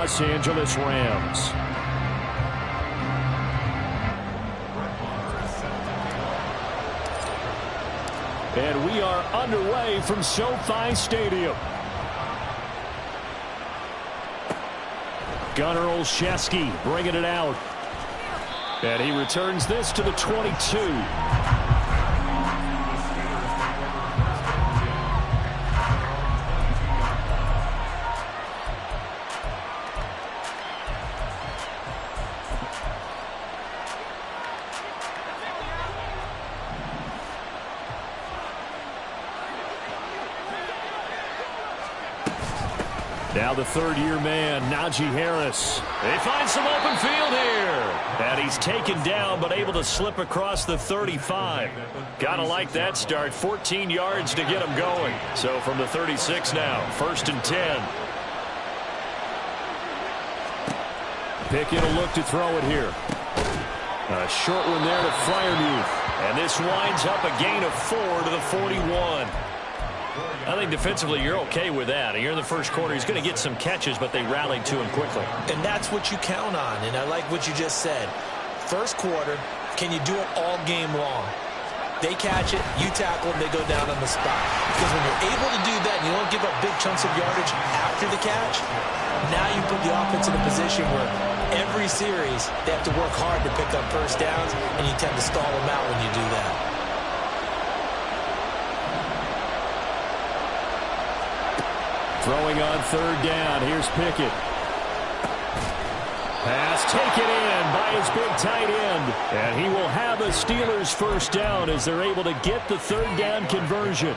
Los Angeles Rams. And we are underway from SoFi Stadium. Gunnar Olszewski bringing it out. And he returns this to the 22. Now the third-year man, Najee Harris. They find some open field here. And he's taken down, but able to slip across the 35. Gotta like that start. 14 yards to get him going. So from the 36 now, 1st and 10. Pickett will look to throw it here. A short one there to Freiermuth. And this winds up a gain of 4 to the 41. I think defensively you're okay with that. Here in the first quarter, he's going to get some catches, but they rallied to him quickly. And that's what you count on, and I like what you just said. First quarter, can you do it all game long? They catch it, you tackle, and they go down on the spot. Because when you're able to do that and you don't give up big chunks of yardage after the catch, now you put the offense in a position where every series they have to work hard to pick up first downs, and you tend to stall them out when you do that. Throwing on third down. Here's Pickett. Pass taken in by his big tight end. And he will have a Steelers first down as they're able to get the third down conversion.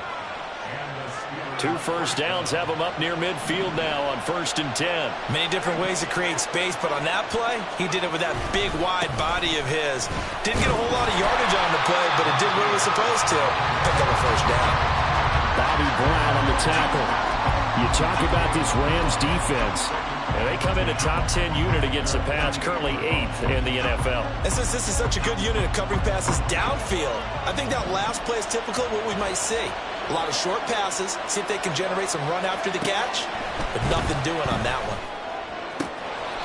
2 first downs have him up near midfield now on 1st and 10. Many different ways to create space, but on that play, he did it with that big, wide body of his. Didn't get a whole lot of yardage on the play, but it did what it was supposed to. Pick up a first down. Bobby Brown on the tackle. You talk about this Rams defense. And they come in a top 10 unit against the pass, currently 8th in the NFL. And since this is such a good unit of covering passes downfield, I think that last play is typical of what we might see. A lot of short passes, see if they can generate some run after the catch, but nothing doing on that one.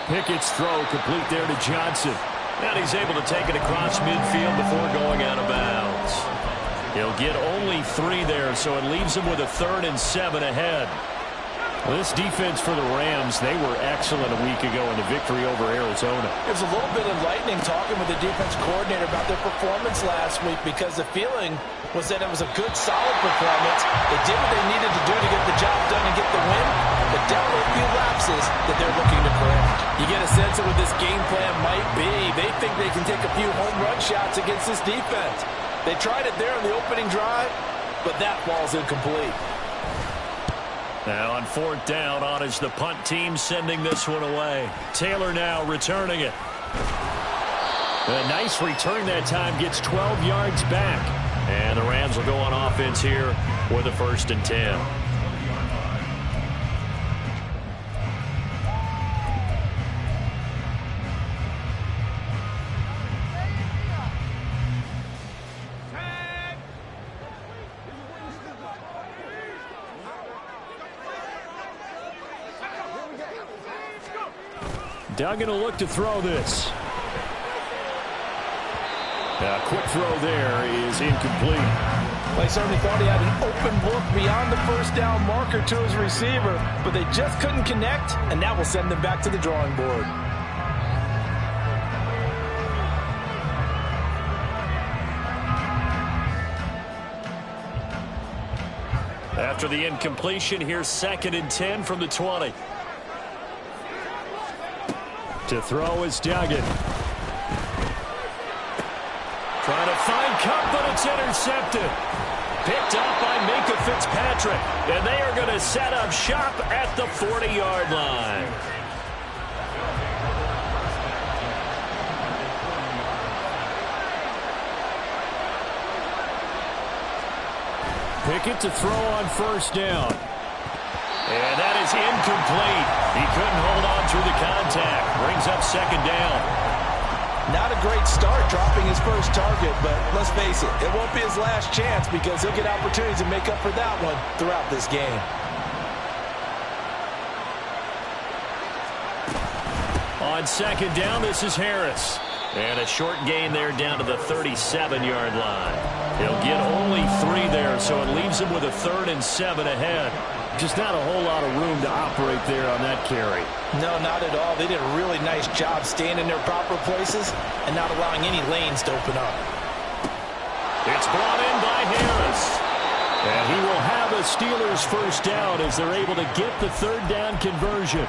Pickett's throw complete there to Johnson. And he's able to take it across midfield before going out of bounds. He'll get only 3 there, so it leaves him with a 3rd and 7 ahead. Well, this defense for the Rams, they were excellent a week ago in the victory over Arizona. It was a little bit enlightening talking with the defense coordinator about their performance last week because the feeling was that it was a good, solid performance. They did what they needed to do to get the job done and get the win, but definitely a few lapses that they're looking to correct. You get a sense of what this game plan might be. They think they can take a few home run shots against this defense. They tried it there on the opening drive, but that ball's incomplete. Now on 4th down, on is the punt team sending this one away. Taylor now returning it. A nice return that time, gets 12 yards back. And the Rams will go on offense here with a 1st and 10. Duggan will look to throw this. A quick throw there is incomplete. Well, he certainly thought he had an open look beyond the first down marker to his receiver, but they just couldn't connect, and that will send them back to the drawing board. After the incompletion, here's 2nd and 10 from the 20. To throw is Duggan. Trying to find Kupp, but it's intercepted. Picked up by Minkah Fitzpatrick. And they are going to set up shop at the 40-yard line. Pickett to throw on 1st down. And that is incomplete. He couldn't hold on through the contact. Brings up 2nd down. Not a great start dropping his first target, but let's face it, it won't be his last chance because he'll get opportunities to make up for that one throughout this game. On second down, this is Harris. And a short gain there down to the 37-yard line. He'll get only 3 there, so it leaves him with a 3rd and 7 ahead. Just not a whole lot of room to operate there on that carry. No, not at all. They did a really nice job staying in their proper places and not allowing any lanes to open up. It's brought in by Harris. And he will have a Steelers first down as they're able to get the 3rd down conversion.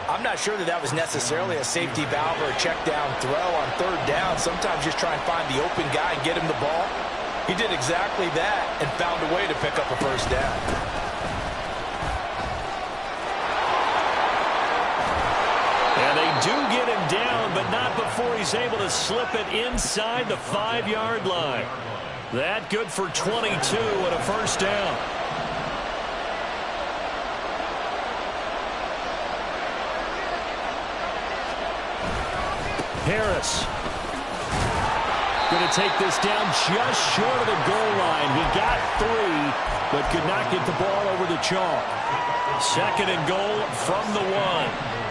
I'm not sure that was necessarily a safety valve or a check down throw on 3rd down. Sometimes just try and find the open guy and get him the ball. He did exactly that and found a way to pick up a first down. And they do get him down, but not before he's able to slip it inside the 5-yard line. That good for 22 and a first down. Harris going to take this down just short of the goal line. He got 3, but could not get the ball over the chalk. 2nd and goal from the 1.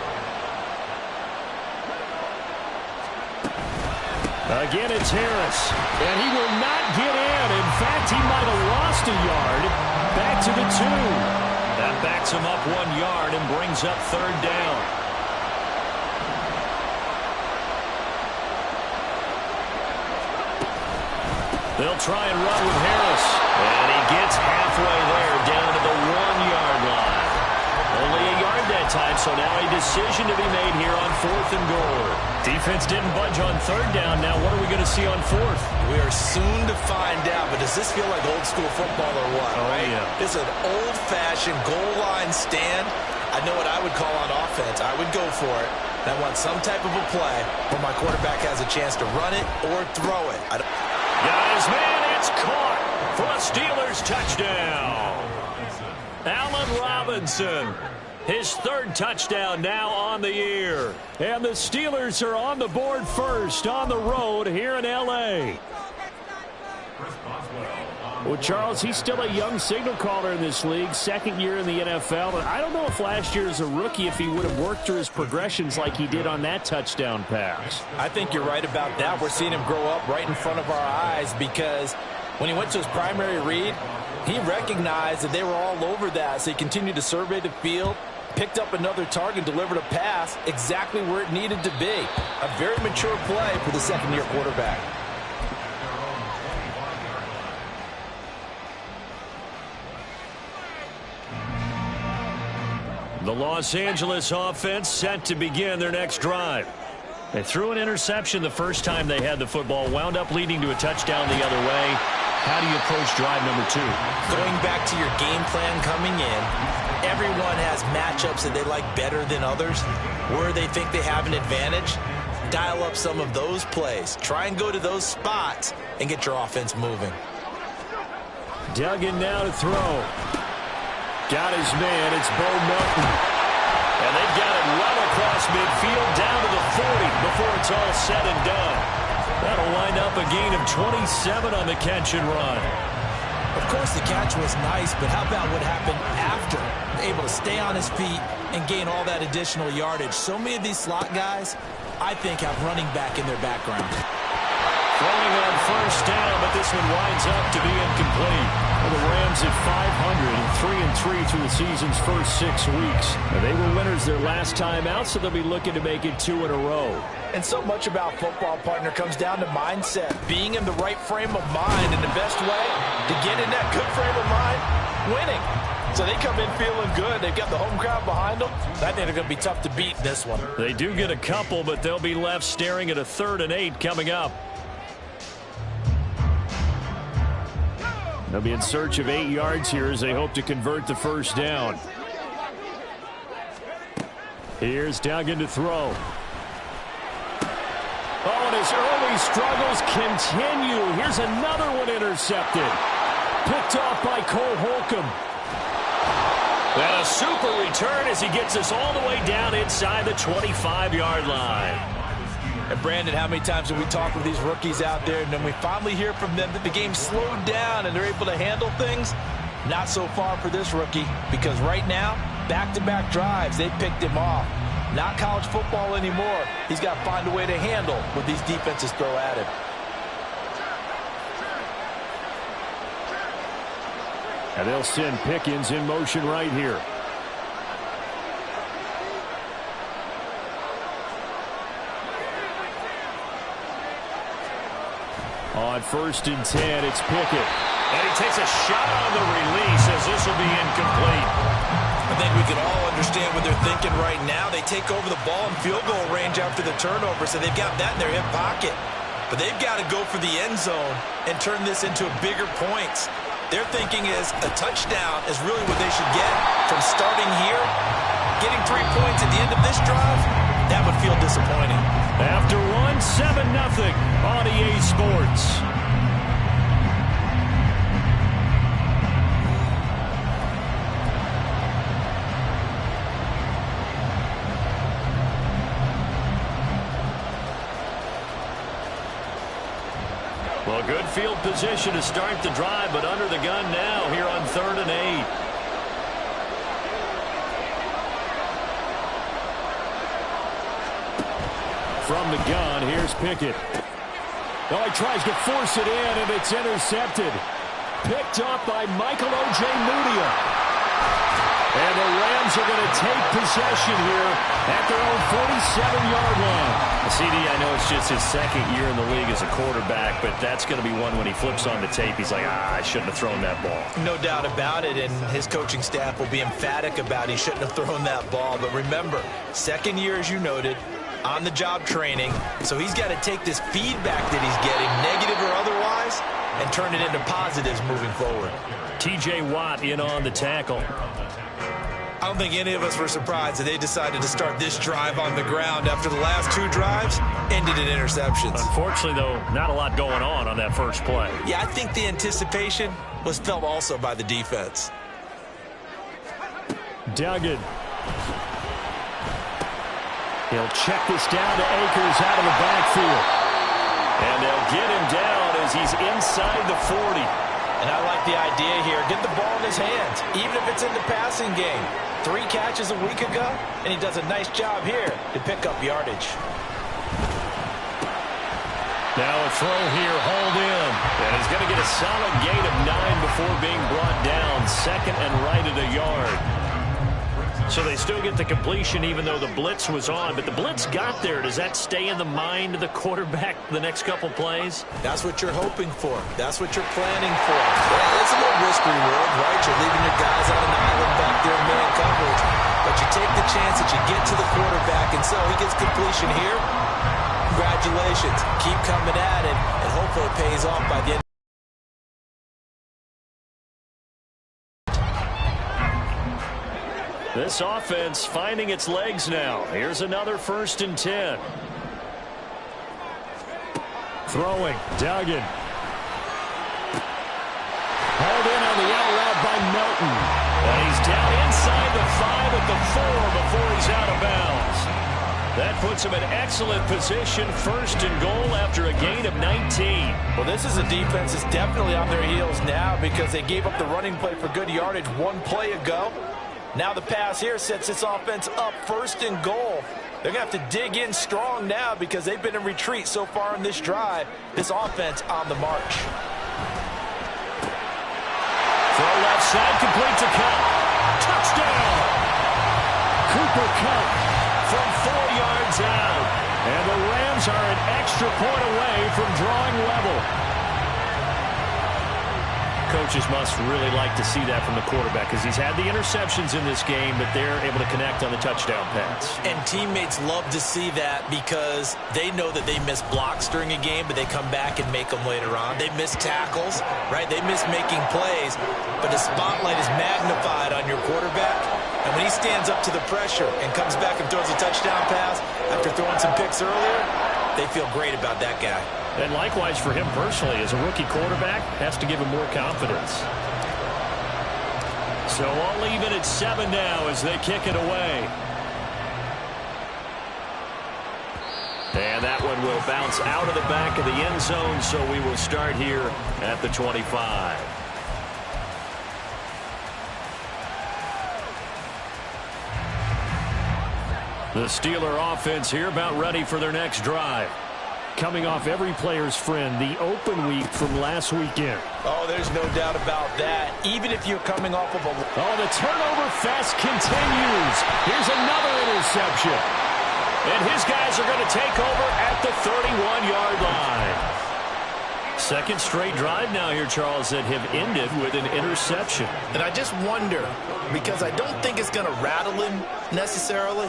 Again, it's Harris, and he will not get in. In fact, he might have lost a yard. Back to the 2. That backs him up 1 yard and brings up 3rd down. They'll try and run with Harris. And he gets halfway there, down to the 1-yard line. Only a yard that time, so now a decision to be made here on 4th and goal. Defense didn't budge on 3rd down. Now what are we going to see on 4th? We are soon to find out, but does this feel like old school football or what? Oh, right? Yeah. This is an old-fashioned goal line stand. I know what I would call on offense. I would go for it. I want some type of a play where my quarterback has a chance to run it or throw it. Got his man, it's caught for a Steelers touchdown. Allen Robinson, his 3rd touchdown now on the year. And the Steelers are on the board first on the road here in L.A. Well, Charles, he's still a young signal caller in this league, 2nd year in the NFL. And I don't know if last year as a rookie, if he would have worked through his progressions like he did on that touchdown pass. I think you're right about that. We're seeing him grow up right in front of our eyes because when he went to his primary read, he recognized that they were all over that. So he continued to survey the field, picked up another target, delivered a pass exactly where it needed to be. A very mature play for the 2nd-year quarterback. The Los Angeles offense set to begin their next drive. They threw an interception the first time they had the football, wound up leading to a touchdown the other way. How do you approach drive number 2? Going back to your game plan coming in, everyone has matchups that they like better than others. Where they think they have an advantage, dial up some of those plays. Try and go to those spots and get your offense moving. Duggan now to throw. Got his man. It's Bo Melton. And they've got it well across midfield down to the 40 before it's all said and done. That'll wind up a gain of 27 on the catch and run. Of course, the catch was nice, but how about what happened after? Able to stay on his feet and gain all that additional yardage. So many of these slot guys, I think, have running back in their background. Throwing on first down, but this one winds up to be incomplete. Well, the Rams at 500 and 3-3 through the season's first 6 weeks. And they were winners their last time out, so they'll be looking to make it 2 in a row. And so much about football, partner, comes down to mindset. Being in the right frame of mind, and the best way to get in that good frame of mind, winning. So they come in feeling good. They've got the home crowd behind them. I think they're going to be tough to beat this one. They do get a couple, but they'll be left staring at a 3rd and 8 coming up. They'll be in search of 8 yards here as they hope to convert the first down. Here's Duggan to throw. Oh, and his early struggles continue. Here's another one intercepted. Picked off by Cole Holcomb. And a super return as he gets us all the way down inside the 25-yard line. And Brandon, how many times have we talked with these rookies out there, and then we finally hear from them that the game slowed down and they're able to handle things? Not so far for this rookie, because right now, back-to-back drives, they picked him off. Not college football anymore. He's got to find a way to handle what these defenses throw at him. And they'll send Pickens in motion right here. On 1st and 10, it's Pickett. And he takes a shot on the release as this will be incomplete. I think we can all understand what they're thinking right now. They take over the ball in field goal range after the turnover, so they've got that in their hip pocket. But they've got to go for the end zone and turn this into bigger points. Their thinking is a touchdown is really what they should get from starting here. Getting 3 points at the end of this drive, that would feel disappointing. After one, 7-0 on EA Sports. Well, good field position to start the drive, but under the gun now here on 3rd and 8. From the gun, here's Pickett. Oh, he tries to force it in, and it's intercepted. Picked up by Michael O.J. Mudia. And the Rams are going to take possession here at their own 47-yard line. CD, I know it's just his 2nd year in the league as a quarterback, but that's going to be one when he flips on the tape. He's like, I shouldn't have thrown that ball. No doubt about it, and his coaching staff will be emphatic about he shouldn't have thrown that ball. But remember, 2nd year, as you noted, on-the-job training, so he's got to take this feedback that he's getting, negative or otherwise, and turn it into positives moving forward. T.J. Watt in on the tackle. I don't think any of us were surprised that they decided to start this drive on the ground after the last 2 drives ended in interceptions. Unfortunately, though, not a lot going on that first play. Yeah, I think the anticipation was felt also by the defense. Duggan. He'll check this down to Akers out of the backfield. And they'll get him down as he's inside the 40. And I like the idea here. Get the ball in his hands, even if it's in the passing game. 3 catches a week ago, and he does a nice job here to pick up yardage. Now a throw here, hauled in. And he's going to get a solid gain of 9 before being brought down. 2nd and right at a yard. So they still get the completion even though the blitz was on. But the blitz got there. Does that stay in the mind of the quarterback the next couple plays? That's what you're hoping for. That's what you're planning for. Yeah, it's a little risk-reward, right? You're leaving your guys on an island back there in man coverage. But you take the chance that you get to the quarterback, and so he gets completion here. Congratulations. Keep coming at it, and hopefully it pays off by the end. This offense finding its legs now. Here's another 1st and 10. Throwing, Duggan. Hauled in on the out route by Melton. And he's down inside the 5 at the 4 before he's out of bounds. That puts him in excellent position, 1st and goal after a gain of 19. Well, this is a defense that's definitely on their heels now because they gave up the running play for good yardage 1 play ago. Now the pass here sets this offense up 1st and goal. They're going to have to dig in strong now because they've been in retreat so far in this drive. This offense on the march. Throw left side, complete to Kupp. Touchdown! Cooper Kupp from 4 yards out. And the Rams are an extra point away from drawing level. Coaches must really like to see that from the quarterback because he's had the interceptions in this game, but they're able to connect on the touchdown pass. And teammates love to see that because they know that they miss blocks during a game, but they come back and make them later on. They miss tackles, right? They miss making plays, but the spotlight is magnified on your quarterback. And when he stands up to the pressure and comes back and throws a touchdown pass after throwing some picks earlier, they feel great about that guy. And likewise for him personally, as a rookie quarterback, has to give him more confidence. So I'll leave it at 7 now as they kick it away. And that one will bounce out of the back of the end zone, so we will start here at the 25. The Steeler offense here about ready for their next drive. Coming off every player's friend, the open week from last weekend. Oh, there's no doubt about that. Even if you're coming off of a... Oh, the turnover fest continues. Here's another interception. And his guys are going to take over at the 31-yard line. Second straight drive now here, Charles, that have ended with an interception. And I just wonder, because I don't think it's going to rattle him necessarily,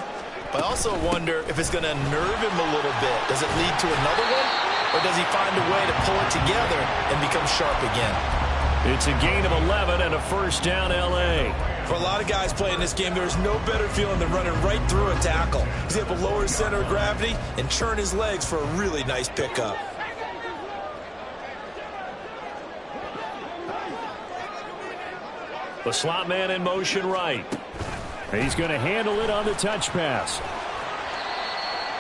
but I also wonder if it's going to unnerve him a little bit. Does it lead to another one? Or does he find a way to pull it together and become sharp again? It's a gain of 11 and a first down, L.A. For a lot of guys playing this game, there's no better feeling than running right through a tackle. He's able to lower his center of gravity and churn his legs for a really nice pickup. The slot man in motion right. He's going to handle it on the touch pass.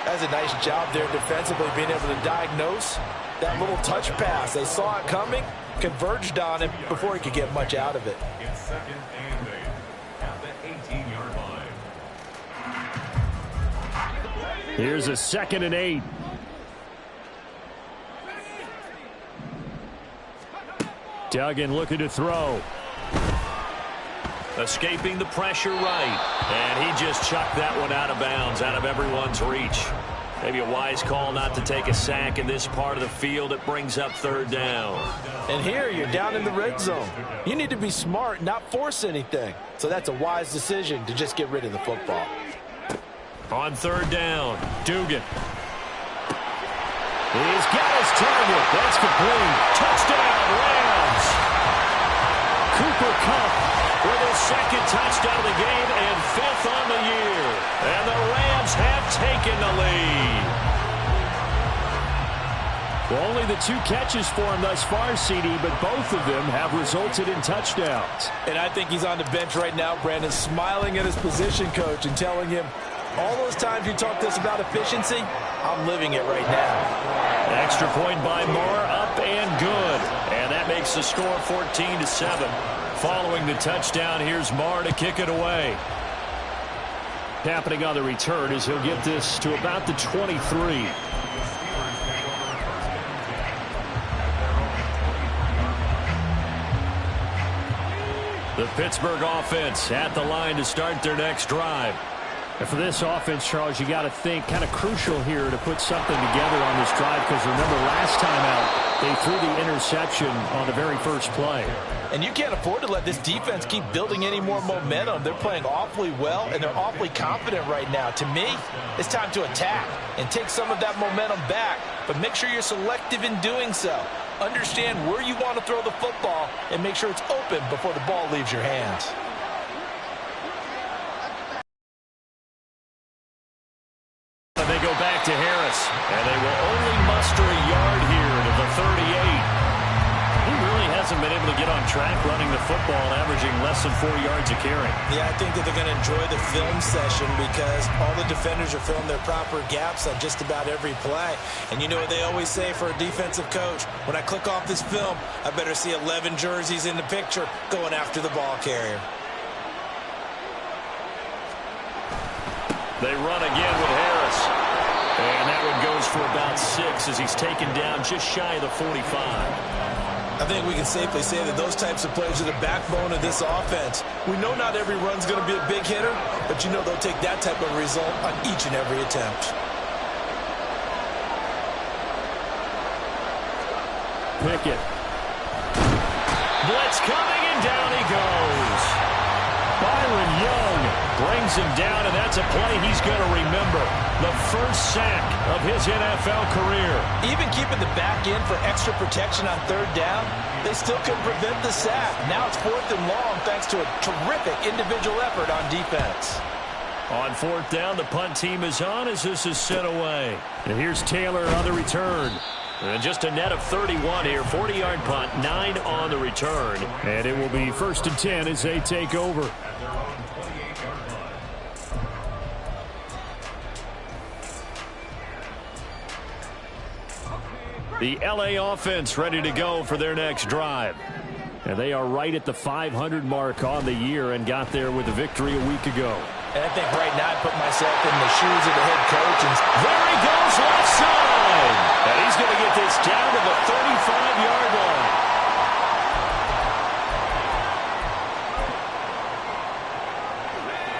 That's a nice job there defensively, being able to diagnose that little touch pass. They saw it coming, converged on it before he could get much out of it. Second and 8 at the 18-yard line. Here's a 2nd and 8. Duggan looking to throw. Escaping the pressure right. And he just chucked that one out of bounds, out of everyone's reach. Maybe a wise call not to take a sack in this part of the field. It brings up third down. And here you're down in the red zone. You need to be smart, not force anything. So that's a wise decision to just get rid of the football. On third down, Dugan. He's got his target. That's complete. Touchdown, Rams. Cooper Kupp with his second touchdown of the game and 5th on the year. And the Rams have taken the lead. Well, only the 2 catches for him thus far, CD, but both of them have resulted in touchdowns. And I think he's on the bench right now, Brandon, smiling at his position coach and telling him, all those times you talk to us about efficiency, I'm living it right now. Extra point by Moore, up and good. And that makes the score 14-7. Following the touchdown, here's Moore to kick it away. Happening on the return as he'll get this to about the 23. The Pittsburgh offense at the line to start their next drive. And for this offense, Charles, you got to think kind of crucial here to put something together on this drive, because remember last time out they threw the interception on the very first play. And you can't afford to let this defense keep building any more momentum. They're playing awfully well, and they're awfully confident right now. To me, it's time to attack and take some of that momentum back, but make sure you're selective in doing so. Understand where you want to throw the football and make sure it's open before the ball leaves your hands. They go back to Harris, and they will only muster a yard here to the 38. He really hasn't been able to get on track running the football, averaging less than 4 yards a carry. Yeah, I think that they're going to enjoy the film session because all the defenders are filling their proper gaps on just about every play. And you know what they always say for a defensive coach? When I click off this film, I better see 11 jerseys in the picture going after the ball carrier. They run again with Harris. And that one goes for about 6 as he's taken down just shy of the 45. I think we can safely say that those types of plays are the backbone of this offense. We know not every run's going to be a big hitter, but you know they'll take that type of result on each and every attempt. Pickett. Blitz coming, and down he goes. Byron Young brings him down, and that's a play he's going to remember. The first sack of his NFL career. Even keeping the back end for extra protection on third down, they still couldn't prevent the sack. Now it's 4th and long thanks to a terrific individual effort on defense. On 4th down, the punt team is on as this is sent away. And here's Taylor on the return. And just a net of 31 here, 40-yard punt, 9 on the return. And it will be 1st and 10 as they take over. The L.A. offense ready to go for their next drive. And they are right at the 500 mark on the year and got there with a victory a week ago. And I think right now I put myself in the shoes of the head coach. And there he goes left side. And he's going to get this down to the 35-yard line.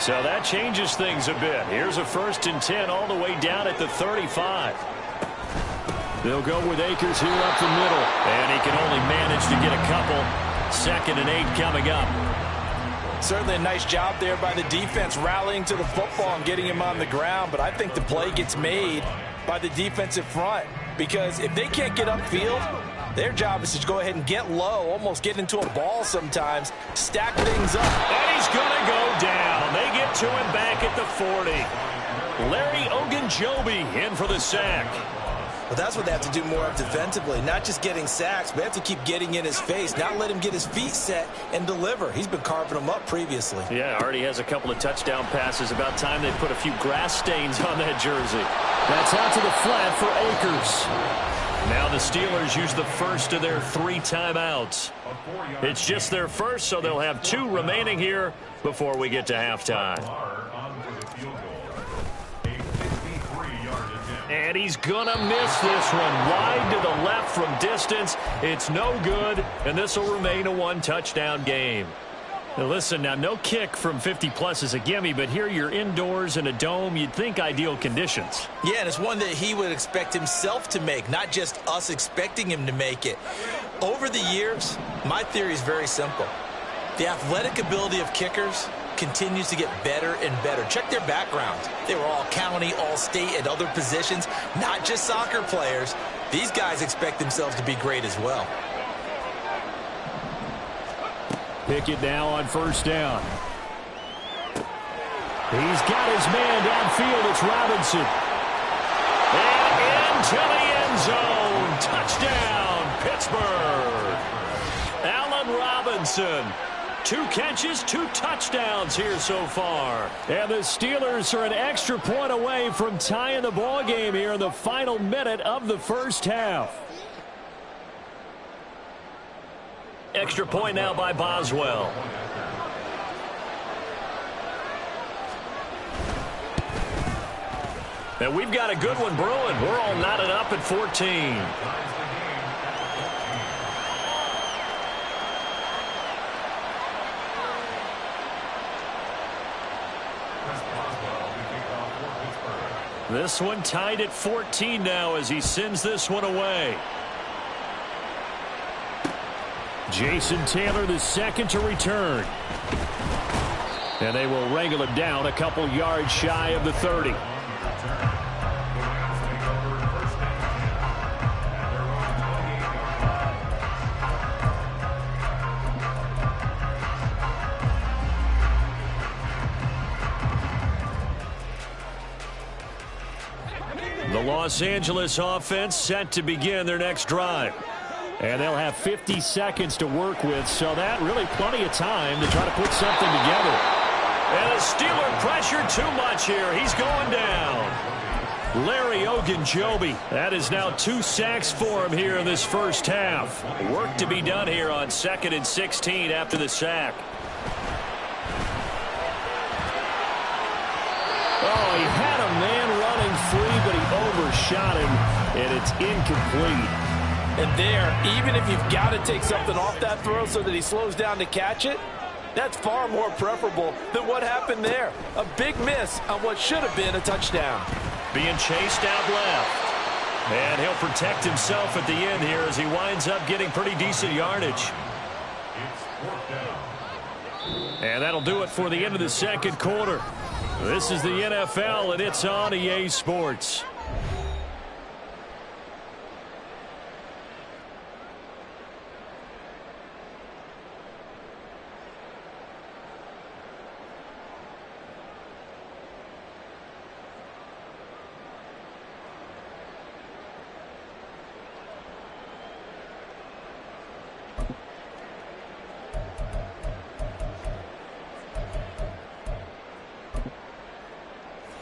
So that changes things a bit. Here's a 1st and 10 all the way down at the 35. They'll go with Akers here up the middle. And he can only manage to get a couple. 2nd and 8 coming up. Certainly a nice job there by the defense rallying to the football and getting him on the ground. But I think the play gets made by the defensive front. Because if they can't get upfield, their job is to go ahead and get low, almost get into a ball sometimes, stack things up. And he's going to go down. They get to him back at the 40. Larry Ogunjobi in for the sack. Well, that's what they have to do more of defensively, not just getting sacks, but they have to keep getting in his face, not let him get his feet set and deliver. He's been carving them up previously. Yeah, already has a couple of touchdown passes. About time they put a few grass stains on that jersey. That's out to the flat for Akers. Now the Steelers use the first of their 3 timeouts. It's just their first, so they'll have 2 remaining here before we get to halftime. And he's going to miss this one. Wide to the left from distance. It's no good, and this will remain a 1-touchdown game. Now listen, now no kick from 50-plus is a gimme, but here you're indoors in a dome. You'd think ideal conditions. Yeah, and it's one that he would expect himself to make, not just us expecting him to make it. Over the years, my theory is very simple. The athletic ability of kickers continues to get better and better. Check their backgrounds. They were all county, all state, at other positions, not just soccer players. These guys expect themselves to be great as well. Pickett now on 1st down. He's got his man downfield. It's Robinson. And into the end zone. Touchdown, Pittsburgh. Allen Robinson. 2 catches, 2 touchdowns here so far. And the Steelers are an extra point away from tying the ball game here in the final minute of the first half. Extra point now by Boswell. And we've got a good one brewing. We're all knotted up at 14. This one tied at 14 now as he sends this one away. Jason Taylor, the second to return. And they will wrangle him down a couple yards shy of the 30. The Los Angeles offense set to begin their next drive. And they'll have 50 seconds to work with, so that really plenty of time to try to put something together. And the Steeler pressure too much here. He's going down. Larry Ogunjobi. That is now 2 sacks for him here in this first half. Work to be done here on 2nd and 16 after the sack. Oh, he had a man running free, but he overshot him, and it's incomplete. And there, even if you've got to take something off that throw so that he slows down to catch it, that's far more preferable than what happened there. A big miss on what should have been a touchdown. Being chased out left. And he'll protect himself at the end here as he winds up getting pretty decent yardage. And that'll do it for the end of the second quarter. This is the NFL, and it's on EA Sports.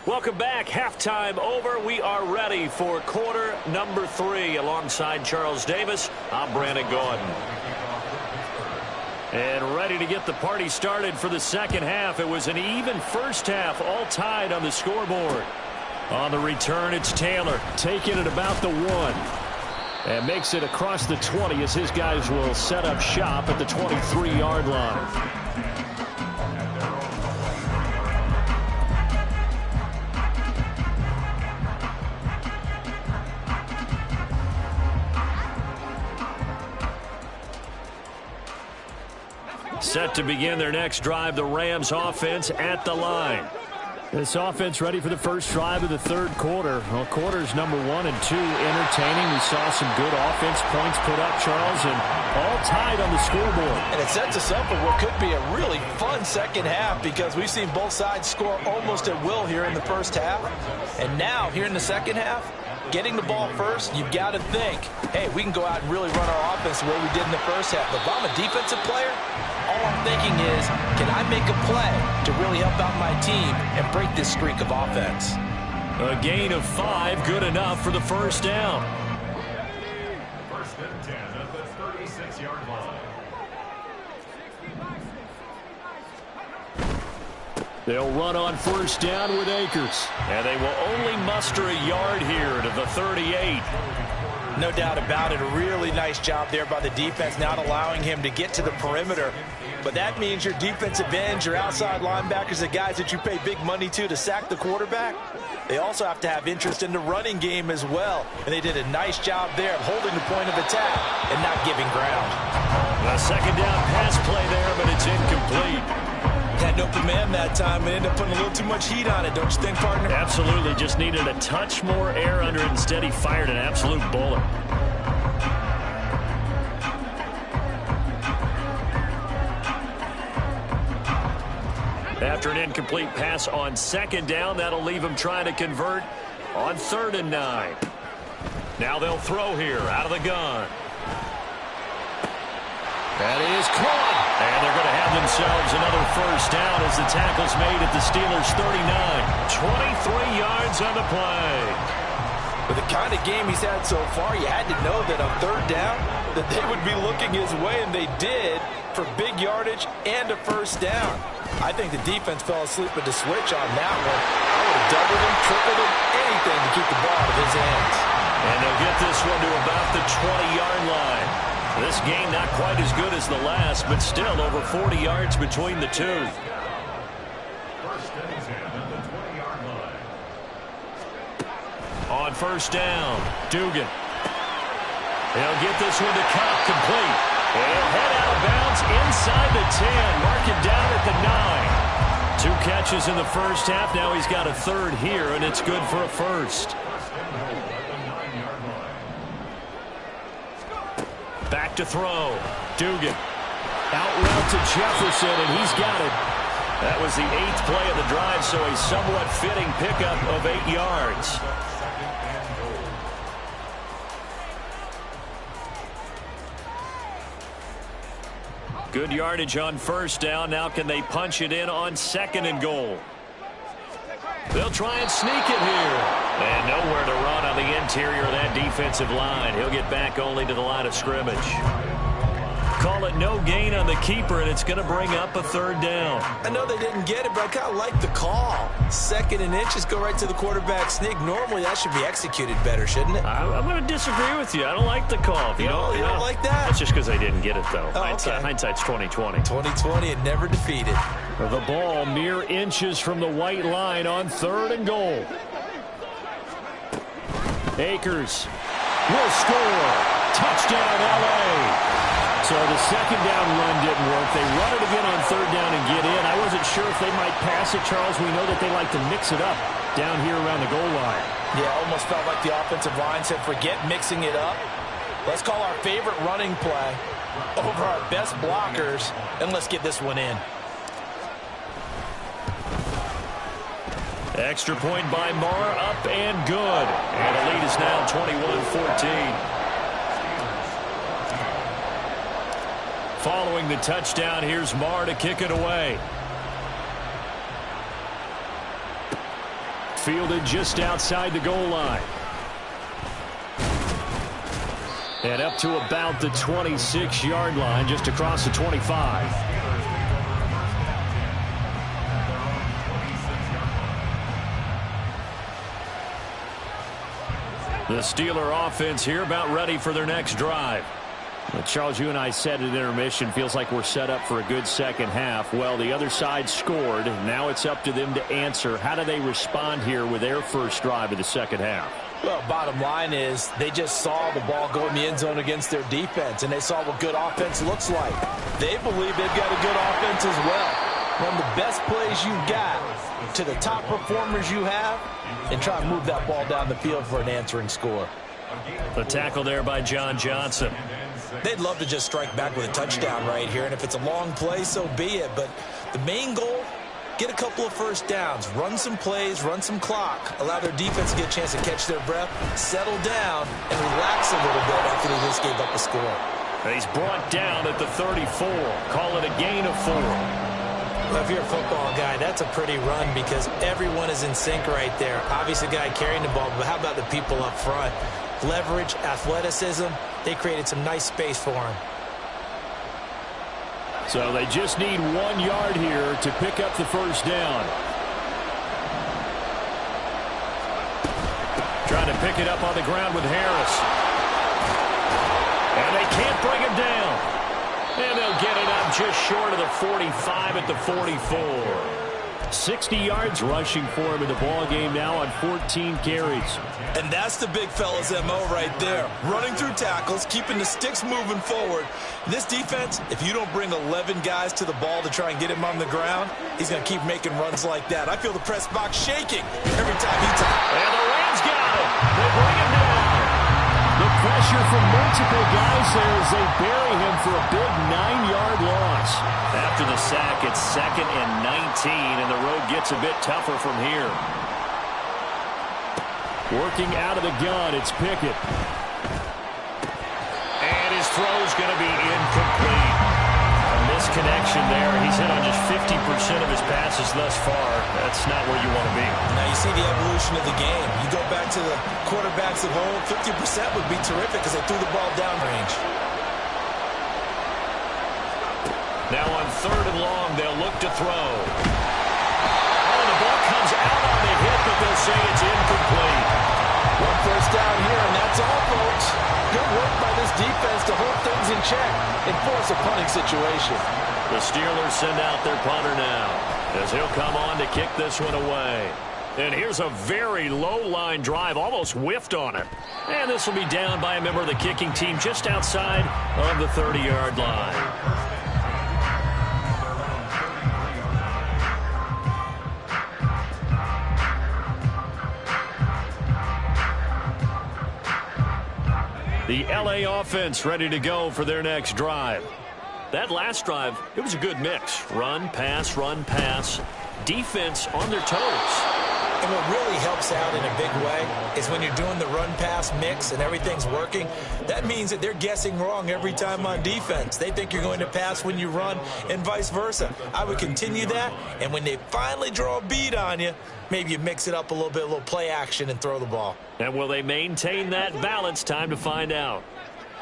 Welcome back. Halftime over. We are ready for quarter number 3. Alongside Charles Davis, I'm Brandon Gordon. And ready to get the party started for the second half. It was an even first half, all tied on the scoreboard. On the return, it's Taylor taking it about the 1. And makes it across the 20 as his guys will set up shop at the 23-yard line. Set to begin their next drive, the Rams offense at the line. This offense ready for the first drive of the third quarter. Well, quarters number 1 and 2 entertaining. We saw some good offense points put up, Charles, and all tied on the scoreboard. And it sets us up for what could be a really fun second half because we've seen both sides score almost at will here in the first half. And now, here in the second half, getting the ball first, you've got to think, hey, we can go out and really run our offense the way we did in the first half. But if I'm a defensive player, all I'm thinking is, can I make a play to really help out my team and break this streak of offense? A gain of 5, good enough for the first down. First and 10 at the 36-yard line. They'll run on first down with Akers. And they will only muster a yard here to the 38. No doubt about it. A really nice job there by the defense, not allowing him to get to the perimeter. But that means your defensive ends, your outside linebackers, the guys that you pay big money to sack the quarterback, they also have to have interest in the running game as well. And they did a nice job there of holding the point of attack and not giving ground. A second down pass play there, but it's incomplete. Had no command that time and ended up putting a little too much heat on it, don't you think, partner? Absolutely. Just needed a touch more air under it. Instead, he fired an absolute bullet. After an incomplete pass on second down, that'll leave him trying to convert on 3rd and 9. Now they'll throw here out of the gun. That is caught. And they're going to have themselves another first down as the tackle's made at the Steelers' 39. 23 yards on the play. With the kind of game he's had so far, you had to know that on 3rd down that they would be looking his way, and they did, for big yardage and a first down. I think the defense fell asleep at the switch on that one. I would have doubled him, tripled him, anything to keep the ball out of his hands. And they'll get this one to about the 20-yard line. This game not quite as good as the last, but still over 40 yards between the two. First and 10 at the 20-yard line. On first down, Dugan. He'll get this one to Cobb, complete. He'll head out of bounds inside the 10. Mark it down at the 9. 2 catches in the first half. Now he's got a 3rd here, and it's good for a first. Back to throw. Dugan. Out route to Jefferson, and he's got it. That was the 8th play of the drive, so a somewhat fitting pickup of 8 yards. Good yardage on first down. Now can they punch it in on 2nd and goal? They'll try and sneak it here. And nowhere to run on the interior of that defensive line. He'll get back only to the line of scrimmage. Call it no gain on the keeper, and it's going to bring up a 3rd down. I know they didn't get it, but I kind of like the call. 2nd and inches, go right to the quarterback sneak. Normally, that should be executed better, shouldn't it? I'm going to disagree with you. I don't like the call. You don't like that? That's just because they didn't get it, though. Oh, okay. Hindsight's 20/20. 20/20 and never defeated. The ball mere inches from the white line on 3rd and goal. Akers will score. Touchdown, L.A. So the second down run didn't work. They run it again on 3rd down and get in. I wasn't sure if they might pass it, Charles. We know that they like to mix it up down here around the goal line. Yeah, almost felt like the offensive line said, forget mixing it up. Let's call our favorite running play over our best blockers, and let's get this one in. Extra point by Marr, up and good. And the lead is now 21-14. Following the touchdown, here's Marr to kick it away. Fielded just outside the goal line. And up to about the 26-yard line, just across the 25. The Steeler offense here about ready for their next drive. Well, Charles, you and I said at intermission, feels like we're set up for a good second half. Well, the other side scored. Now it's up to them to answer. How do they respond here with their first drive of the second half? Well, bottom line is they just saw the ball go in the end zone against their defense, and they saw what good offense looks like. They believe they've got a good offense as well. Run the best plays you've got to the top performers you have and try and move that ball down the field for an answering score. The tackle there by John Johnson. They'd love to just strike back with a touchdown right here, and if it's a long play, so be it. But the main goal, get a couple of first downs, run some plays, run some clock, allow their defense to get a chance to catch their breath, settle down, and relax a little bit after they just gave up a score. He's brought down at the 34. Call it a gain of 4. Well, if you're a football guy, that's a pretty run because everyone is in sync right there. Obviously, the guy carrying the ball, but how about the people up front? Leverage, athleticism, they created some nice space for him. So they just need 1 yard here to pick up the first down. Trying to pick it up on the ground with Harris. And they can't bring him down. And they'll get it up just short of the 45 at the 44. 60 yards rushing for him in the ball game now on 14 carries. And that's the big fella's MO right there. Running through tackles, keeping the sticks moving forward. This defense, if you don't bring 11 guys to the ball to try and get him on the ground, he's going to keep making runs like that. I feel the press box shaking every time he talks. And the Rams got it. They bring him down. The pressure from multiple guys there as they bury him for a big 9-yard loss. After the sack, it's 2nd and 19, and the road gets a bit tougher from here. Working out of the gun, it's Pickett. And his throw's going to be incomplete. A misconnection there. He's hit on just 50% of his passes thus far. That's not where you want to be. Now you see the evolution of the game. You go back to the quarterbacks of old, 50% would be terrific because they threw the ball downrange. Now on 3rd and long, they'll look to throw. Oh, the ball comes out on the hit, but they'll say it's incomplete. 1 first down here, and that's all, folks. Good work by this defense to hold things in check and force a punting situation. The Steelers send out their punter now as he'll come on to kick this one away. And here's a very low-line drive, almost whiffed on it. And this will be down by a member of the kicking team just outside of the 30-yard line. The L.A. offense ready to go for their next drive. That last drive, it was a good mix. Run, pass, defense on their toes. And what really helps out in a big way is when you're doing the run-pass mix and everything's working, that means that they're guessing wrong every time on defense. They think you're going to pass when you run and vice versa. I would continue that, and when they finally draw a bead on you, maybe you mix it up a little bit, a little play action, and throw the ball. And will they maintain that balance? Time to find out.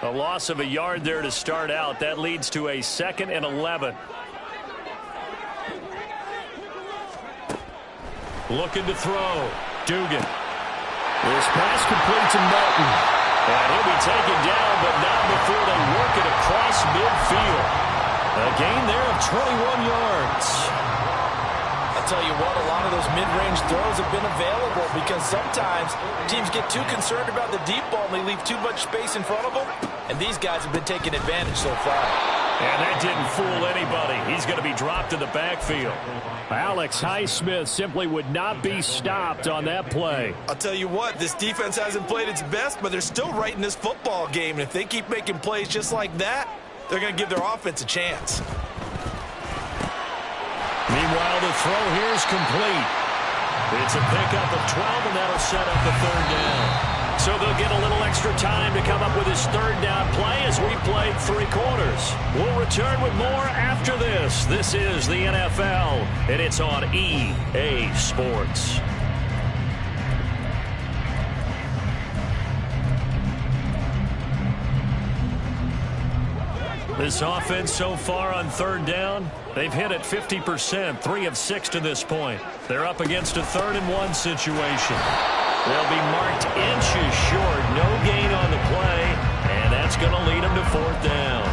A loss of a yard there to start out. That leads to a 2nd and 11. Looking to throw. Dugan. This pass complete to Melton. And he'll be taken down, but not before they work it across midfield. A gain there of 21 yards. I'll tell you what, a lot of those mid-range throws have been available because sometimes teams get too concerned about the deep ball and they leave too much space in front of them. And these guys have been taking advantage so far. And that didn't fool anybody. He's going to be dropped in the backfield. Alex Highsmith simply would not be stopped on that play. I'll tell you what, this defense hasn't played its best, but they're still right in this football game. And if they keep making plays just like that, they're going to give their offense a chance. Meanwhile, the throw here is complete. It's a pickup of 12, and that'll set up the 3rd down. So they'll get a little extra time to come up with his 3rd down play as we played 3 quarters. We'll return with more after this. This is the NFL, and it's on EA Sports. This offense so far on third down, they've hit it 50%, 3 of 6 to this point. They're up against a 3rd-and-1 situation. They'll be marked inches short, no gain on the play, and that's going to lead them to 4th down.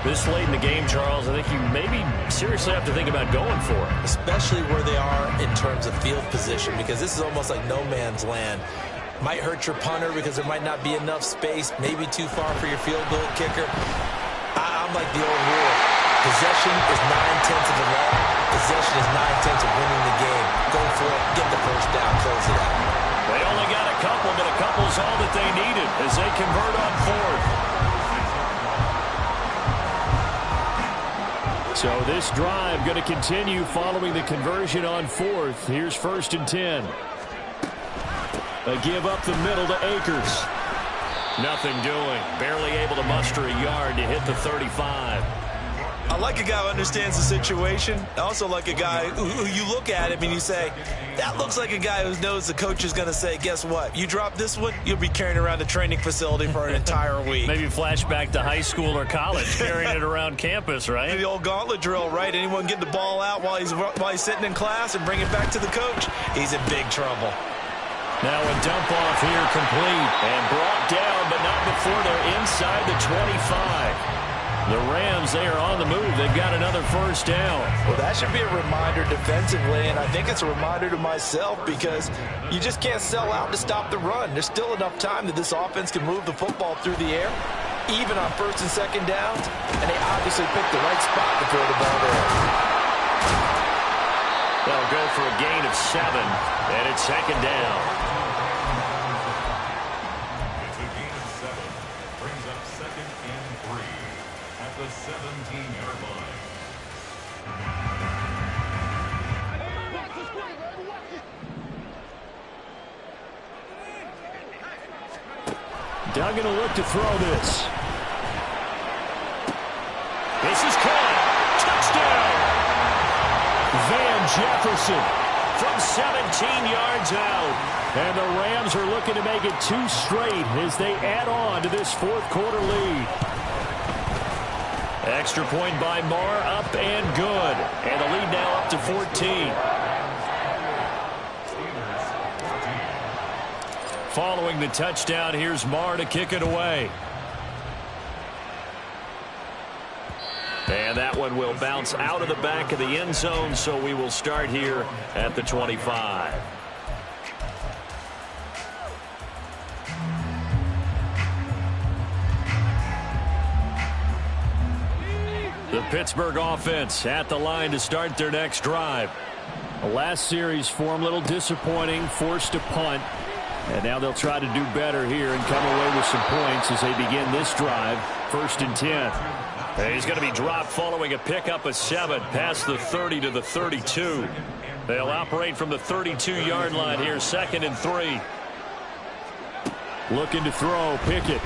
This late in the game, Charles, I think you maybe seriously have to think about going for it. Especially where they are in terms of field position, because this is almost like no man's land. Might hurt your punter because there might not be enough space, maybe too far for your field goal kicker. I'm like the old rule. Possession is 9/10 of the law. Possession is 9/10 of winning the game. Go for it, get the first down, close it out. They only got a couple, but a couple's all that they needed as they convert on 4th. So this drive going to continue following the conversion on 4th. Here's 1st and 10. A give up the middle to Akers. Nothing doing. Barely able to muster a yard to hit the 35. I like a guy who understands the situation. I also like a guy who you look at him and you say, that looks like a guy who knows the coach is going to say, guess what? You drop this one, you'll be carrying around the training facility for an entire week. Maybe flashback to high school or college, carrying it around campus, right? The old gauntlet drill, right? Anyone get the ball out while he's sitting in class and bring it back to the coach? He's in big trouble. Now a dump off here complete and brought down, but not before they're inside the 25. The Rams, they are on the move. They've got another 1st down. Well, that should be a reminder defensively, and I think it's a reminder to myself because you just can't sell out to stop the run. There's still enough time that this offense can move the football through the air, even on 1st and 2nd downs, and they obviously picked the right spot to throw the ball there. They'll go for a gain of 7, and it's 2nd down. It's a gain of 7. Brings up 2nd and 3 at the 17-yard line. Duggan will look to throw this. This is caught. Touchdown! Van Jefferson from 17 yards out. And the Rams are looking to make it 2 straight as they add on to this 4th quarter lead. Extra point by Marr, up and good. And the lead now up to 14. Following the touchdown, here's Marr to kick it away. And that one will bounce out of the back of the end zone, so we will start here at the 25. The Pittsburgh offense at the line to start their next drive. The last series for them, a little disappointing, forced to punt. And now they'll try to do better here and come away with some points as they begin this drive. 1st and 10. And he's going to be dropped following a pickup of 7 past the 30 to the 32. They'll operate from the 32-yard line here, 2nd and 3. Looking to throw, Pickett.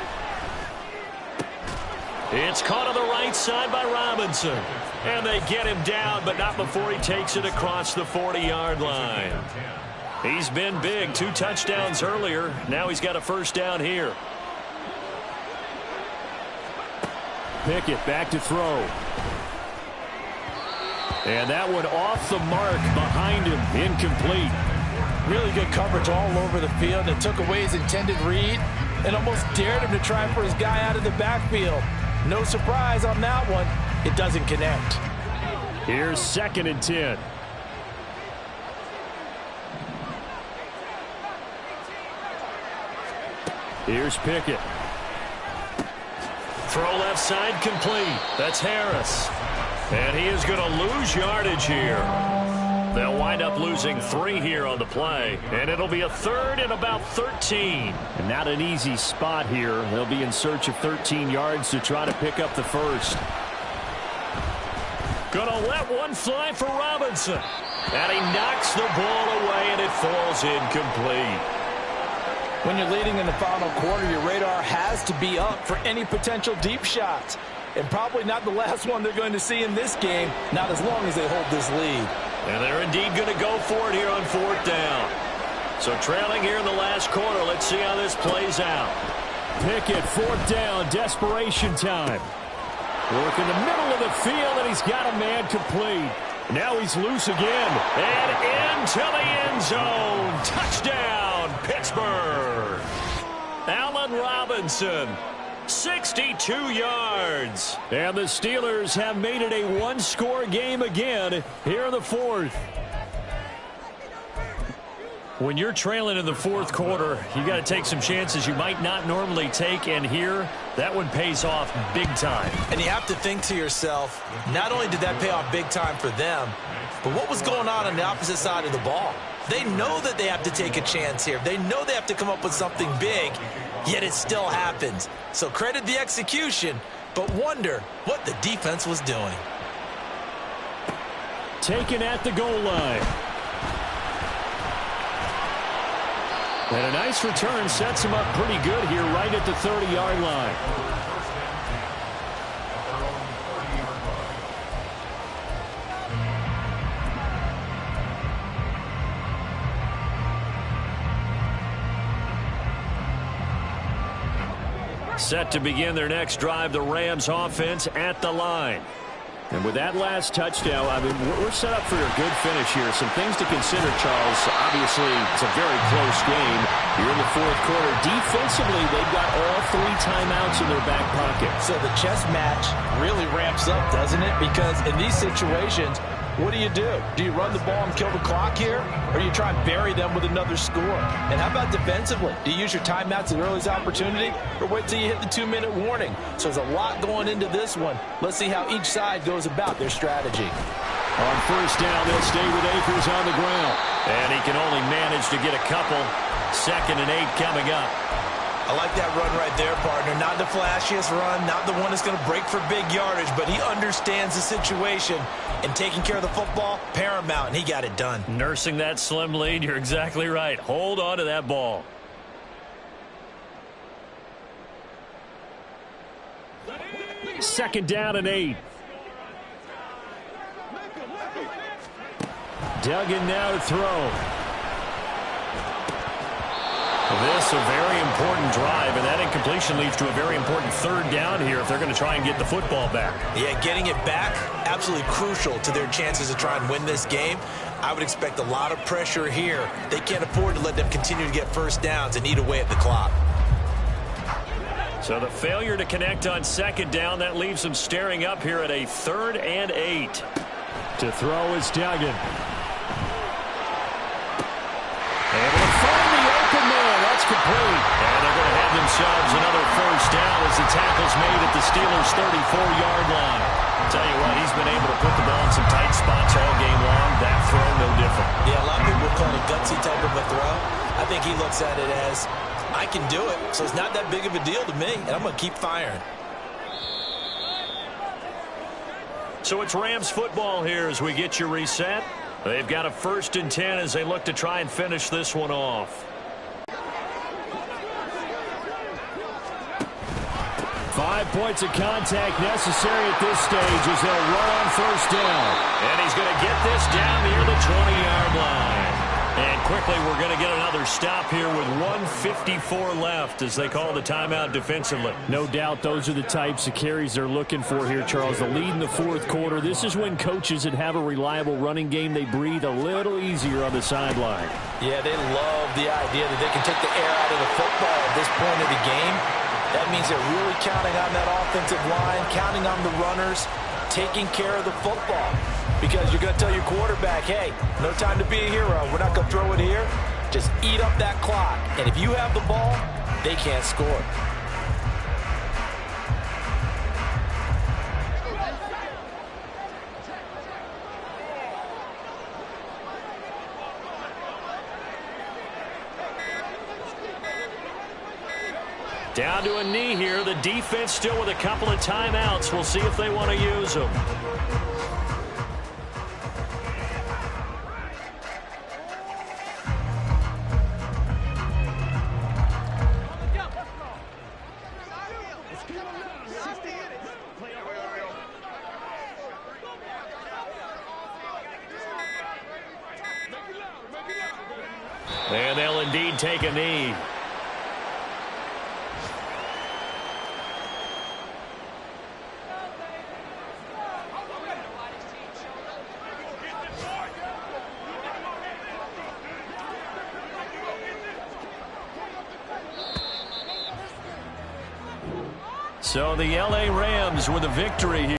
It's caught on the right side by Robinson. And they get him down, but not before he takes it across the 40-yard line. He's been big, 2 touchdowns earlier. Now he's got a 1st down here. Pickett back to throw. And that one off the mark behind him, incomplete. Really good coverage all over the field. It took away his intended read and almost dared him to try for his guy out of the backfield. No surprise on that one. It doesn't connect. Here's 2nd and 10. Here's Pickett. Throw left side complete. That's Harris. And he is going to lose yardage here. They'll wind up losing 3 here on the play. And it'll be a 3rd and about 13. And not an easy spot here. They'll be in search of 13 yards to try to pick up the 1st. Gonna let one fly for Robinson. And he knocks the ball away and it falls incomplete. When you're leading in the final quarter, your radar has to be up for any potential deep shots. And probably not the last one they're going to see in this game, not as long as they hold this lead. And they're indeed going to go for it here on 4th down. So trailing here in the last quarter, let's see how this plays out. Pickett, 4th down, desperation time. Work in the middle of the field, and he's got a man complete. Now he's loose again, and into the end zone. Touchdown, Pittsburgh. Allen Robinson, 62 yards. And the Steelers have made it a one-score game again here in the fourth. When you're trailing in the fourth quarter, you got to take some chances you might not normally take, and here, that one pays off big time. And you have to think to yourself, not only did that pay off big time for them, but what was going on the opposite side of the ball? They know that they have to take a chance here. They know they have to come up with something big, yet it still happens. So credit the execution, but wonder what the defense was doing. Taken at the goal line. And a nice return sets him up pretty good here right at the 30-yard line. Set to begin their next drive, the Rams offense at the line. And with that last touchdown, I mean, we're set up for a good finish here. Some things to consider, Charles. Obviously, it's a very close game. You're in the fourth quarter. Defensively, they've got all 3 timeouts in their back pocket. So the chess match really ramps up, doesn't it? Because in these situations, what do? Do you run the ball and kill the clock here? Or do you try and bury them with another score? And how about defensively? Do you use your timeouts at the earliest opportunity? Or wait till you hit the 2-minute warning? So there's a lot going into this one. Let's see how each side goes about their strategy. On first down, they'll stay with Akers on the ground. And he can only manage to get a couple. 2nd and 8 coming up. I like that run right there, partner. Not the flashiest run, not the one that's going to break for big yardage, but he understands the situation, and taking care of the football, paramount, and he got it done. Nursing that slim lead, you're exactly right. Hold on to that ball. Second down and 8. Duggan now to throw. This a very important drive, and that incompletion leads to a very important 3rd down here if they're going to try and get the football back. Yeah, getting it back, absolutely crucial to their chances to try and win this game. I would expect a lot of pressure here. They can't afford to let them continue to get first downs and eat away at the clock. So the failure to connect on 2nd down, that leaves them staring up here at a 3rd and 8. To throw is Duggan. Able to find the open man. That's complete. And they're going to have themselves another first down as the tackle's made at the Steelers' 34-yard line. I'll tell you what, he's been able to put the ball in some tight spots all game long. That throw, no different. Yeah, a lot of people would call it a gutsy type of a throw. I think he looks at it as, I can do it, so it's not that big of a deal to me, and I'm going to keep firing. So it's Rams football here as we get you reset. They've got a 1st and 10 as they look to try and finish this one off. 5 points of contact necessary at this stage as they'll run on first down. And he's going to get this down near the 20-yard line. And quickly, we're going to get another stop here with 1:54 left as they call the timeout defensively. No doubt those are the types of carries they're looking for here, Charles. The lead in the fourth quarter. This is when coaches that have a reliable running game, they breathe a little easier on the sideline. Yeah, they love the idea that they can take the air out of the football at this point of the game. That means they're really counting on that offensive line, counting on the runners, taking care of the football. Because you're going to tell your quarterback, hey, no time to be a hero. We're not going to throw it here. Just eat up that clock. And if you have the ball, they can't score. Down to a knee here. The defense still with a couple of timeouts. We'll see if they want to use them. And they'll indeed take a knee. So the L.A. Rams with a victory here.